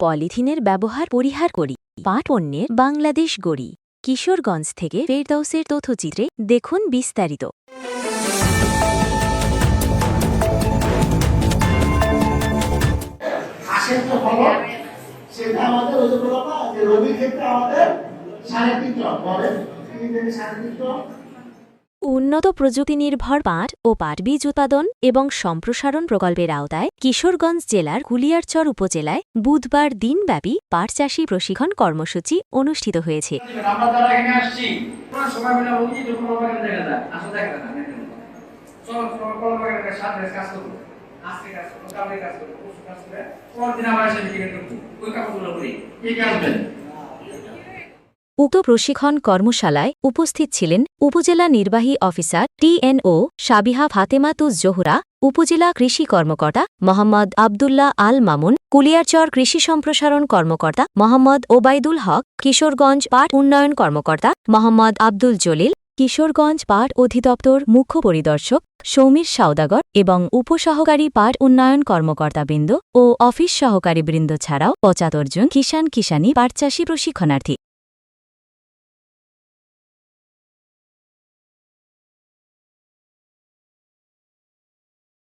পলিথিনের ব্যবহার পরিহার করি, পাট পণ্যে বাংলাদেশ গড়ি। কিশোরগঞ্জ থেকে ফেরদৌসের তথ্যচিত্রে দেখুন বিস্তারিত। উন্নত প্রযুক্তি নির্ভর পাট ও পাট বীজ উৎপাদন এবং সম্প্রসারণ প্রকল্পের আওতায় কিশোরগঞ্জ জেলার কুলিয়ারচর উপজেলায় বুধবার দিনব্যাপী পাট চাষী প্রশিক্ষণ কর্মসূচি অনুষ্ঠিত হয়েছে। উক্ত প্রশিক্ষণ কর্মশালায় উপস্থিত ছিলেন উপজেলা নির্বাহী অফিসার TNO সাবিহা ফাতেমাতুজ জোহরা, উপজেলা কৃষি কর্মকর্তা মোহাম্মদ আবদুল্লাহ আল মামুন, কুলিয়ারচর কৃষি সম্প্রসারণ কর্মকর্তা মোহাম্মদ ওবায়দুল হক, কিশোরগঞ্জ পাট উন্নয়ন কর্মকর্তা মোহাম্মদ আব্দুল জলিল, কিশোরগঞ্জ পাট অধিদপ্তর মুখ্য পরিদর্শক সৌমির সাওদাগর এবং উপসহকারী পাট উন্নয়ন কর্মকর্তাবৃন্দ ও অফিস সহকারীবৃন্দ ছাড়াও ৭৫ জন কিষাণী পাটচাষী প্রশিক্ষণার্থী।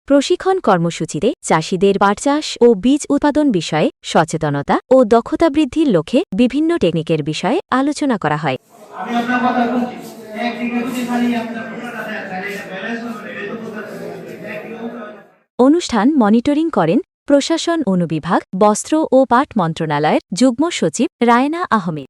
প্রশিক্ষণ কর্মসূচিতে চাষিদের পাট চাষ ও বীজ উৎপাদন বিষয়ে সচেতনতা ও দক্ষতা বৃদ্ধির লক্ষ্যে বিভিন্ন টেকনিকের বিষয়ে আলোচনা করা হয়। অনুষ্ঠান মনিটরিং করেন প্রশাসন অনুবিভাগ, বস্ত্র ও পাট মন্ত্রণালয়ের যুগ্ম সচিব রায়না আহমেদ।